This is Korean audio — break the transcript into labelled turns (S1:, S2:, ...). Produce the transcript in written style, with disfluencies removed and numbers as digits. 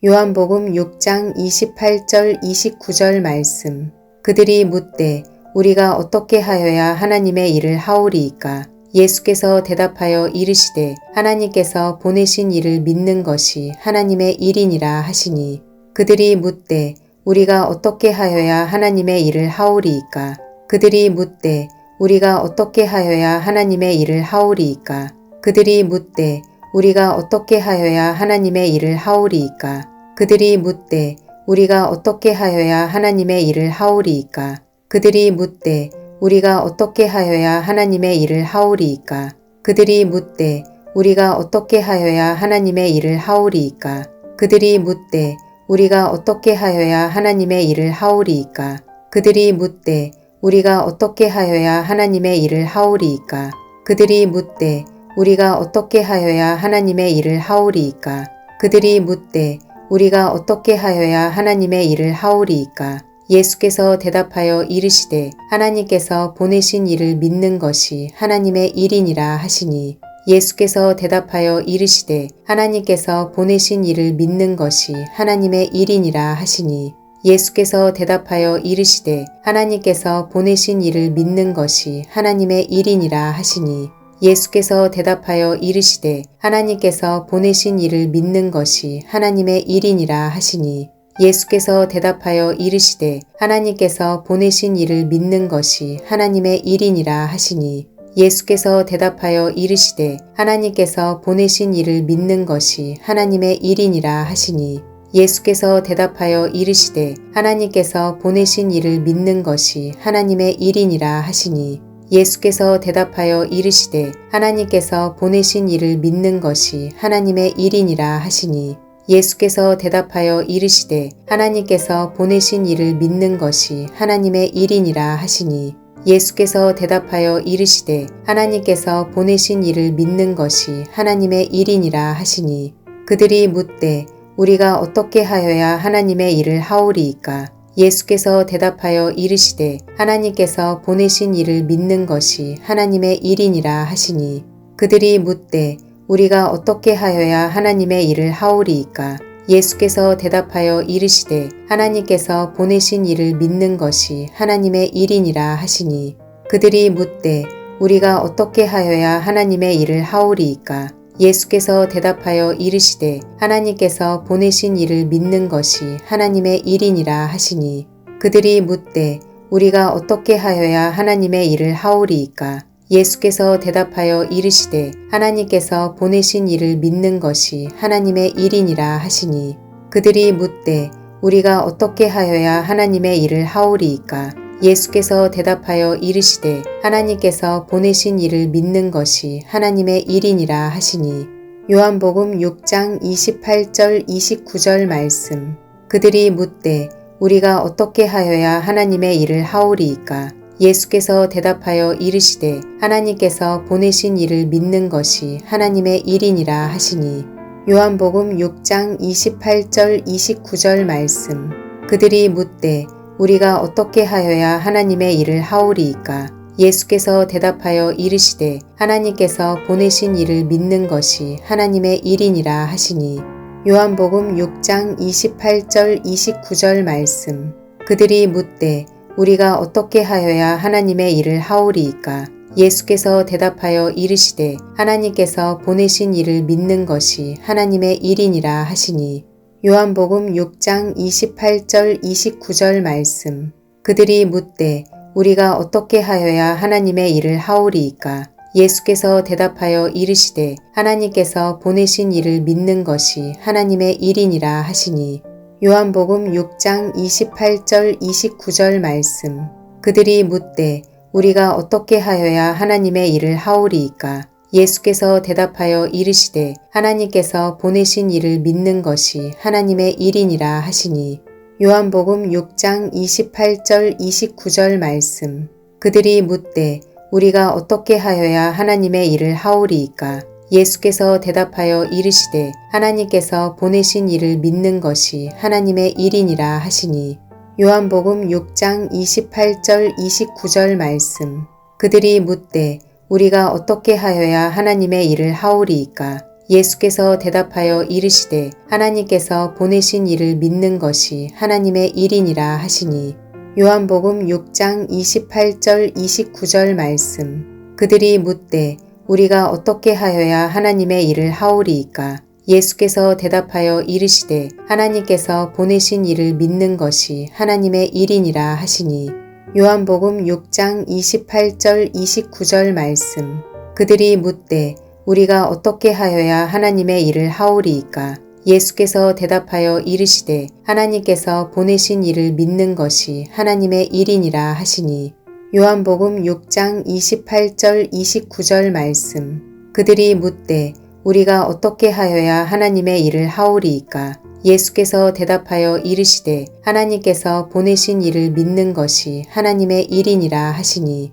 S1: 요한복음 6장 28절 29절 말씀. 그들이 묻되 우리가 어떻게 하여야 하나님의 일을 하오리이까? 예수께서 대답하여 이르시되 하나님께서 보내신 이를 믿는 것이 하나님의 일이니라 하시니. 그들이 묻되 우리가 어떻게 하여야 하나님의 일을 하오리이까? 그들이 묻되 우리가 어떻게 하여야 하나님의 일을 하오리이까? 그들이 묻되 우리가 어떻게 하여야 하나님의 일을 하오리이까? 그들이 묻되 우리가 어떻게 하여야 하나님의 일을 하오리이까? 그들이 묻되 우리가 어떻게 하여야 하나님의 일을 하오리이까? 그들이 묻되 우리가 어떻게 하여야 하나님의 일을 하오리이까? 그들이 묻되 우리가 어떻게 하여야 하나님의 일을 하오리이까? 그들이 묻되 우리가 어떻게 하여야 하나님의 일을 하오리이까? 그들이 묻되 우리가 어떻게 하여야 하나님의 일을 하오리이까? 그들이 묻되 우리가 어떻게 하여야 하나님의 일을 하오리이까? 예수께서 대답하여 이르시되 하나님께서 보내신 이를 믿는 것이 하나님의 일이니라 하시니. 예수께서 대답하여 이르시되 하나님께서 보내신 이를 믿는 것이 하나님의 일이니라 하시니. 예수께서 대답하여 이르시되 하나님께서 보내신 이를 믿는 것이 하나님의 일이니라 하시니. 예수께서 대답하여 이르시되 하나님께서 보내신 이를 믿는 것이 하나님의 일이니라 하시니. 예수께서 대답하여 이르시되 하나님께서 보내신 이를 믿는 것이 하나님의 일이니라 하시니. 예수께서 대답하여 이르시되 하나님께서 보내신 이를 믿는 것이 하나님의 일이니라 하시니. 예수께서 대답하여 이르시되 하나님께서 보내신 이를 믿는 것이 하나님의 일이니라 하시니. 예수께서 대답하여 이르시되 하나님께서 보내신 이를 믿는 것이 하나님의 일이니라 하시니. 예수께서 대답하여 이르시되 하나님께서 보내신 이를 믿는 것이 하나님의 일이니라 하시니. 예수께서 대답하여 이르시되 하나님께서 보내신 이를 믿는 것이 하나님의 일이니라 하시니. 그들이 묻되 우리가 어떻게 하여야 하나님의 일을 하오리이까? 예수께서 대답하여 이르시되 하나님께서 보내신 이를 믿는 것이 하나님의 일이니라 하시니. 그들이 묻되 우리가 어떻게 하여야 하나님의 일을 하오리이까? 예수께서 대답하여 이르시되 하나님께서 보내신 이를 믿는 것이 하나님의 일이니라 하시니. 그들이 묻되 우리가 어떻게 하여야 하나님의 일을 하오리이까? 예수께서 대답하여 이르시되 하나님께서 보내신 이를 믿는 것이 하나님의 일이니라 하시니. 그들이 묻되 우리가 어떻게 하여야 하나님의 일을 하오리이까? 예수께서 대답하여 이르시되 하나님께서 보내신 이를 믿는 것이 하나님의 일이니라 하시니. 그들이 묻되 우리가 어떻게 하여야 하나님의 일을 하오리이까? 예수께서 대답하여 이르시되 하나님께서 보내신 이를 믿는 것이 하나님의 일이니라 하시니. 요한복음 6장 28절 29절 말씀. 그들이 묻되 우리가 어떻게 하여야 하나님의 일을 하오리이까? 예수께서 대답하여 이르시되 하나님께서 보내신 이를 믿는 것이 하나님의 일이니라 하시니. 요한복음 6장 28절 29절 말씀. 그들이 묻되 우리가 어떻게 하여야 하나님의 일을 하오리이까? 예수께서 대답하여 이르시되 하나님께서 보내신 이를 믿는 것이 하나님의 일이니라 하시니. 요한복음 6장 28절 29절 말씀. 그들이 묻되 우리가 어떻게 하여야 하나님의 일을 하오리이까? 예수께서 대답하여 이르시되 하나님께서 보내신 이를 믿는 것이 하나님의 일이니라 하시니. 요한복음 6장 28절 29절 말씀. 그들이 묻되 우리가 어떻게 하여야 하나님의 일을 하오리이까? 예수께서 대답하여 이르시되 하나님께서 보내신 이를 믿는 것이 하나님의 일이니라 하시니. 요한복음 6장 28절 29절 말씀. 그들이 묻되 우리가 어떻게 하여야 하나님의 일을 하오리이까? 예수께서 대답하여 이르시되 하나님께서 보내신 이를 믿는 것이 하나님의 일이니라 하시니. 요한복음 6장 28절 29절 말씀. 그들이 묻되 우리가 어떻게 하여야 하나님의 일을 하오리이까? 예수께서 대답하여 이르시되 하나님께서 보내신 이를 믿는 것이 하나님의 일이니라 하시니. 요한복음 6장 28절 29절 말씀. 그들이 묻되 우리가 어떻게 하여야 하나님의 일을 하오리이까? 예수께서 대답하여 이르시되 하나님께서 보내신 이를 믿는 것이 하나님의 일이니라 하시니. 요한복음 6장 28절 29절 말씀. 그들이 묻되 우리가 어떻게 하여야 하나님의 일을 하오리이까? 예수께서 대답하여 이르시되 하나님께서 보내신 이를 믿는 것이 하나님의 일이니라 하시니. 요한복음 6장 28절 29절 말씀. 그들이 묻되 우리가 어떻게 하여야 하나님의 일을 하오리이까? 예수께서 대답하여 이르시되 하나님께서 보내신 이를 믿는 것이 하나님의 일이니라 하시니. 요한복음 6장 28절 29절 말씀. 그들이 묻되 우리가 어떻게 하여야 하나님의 일을 하오리이까? 예수께서 대답하여 이르시되 하나님께서 보내신 이를 믿는 것이 하나님의 일이니라 하시니.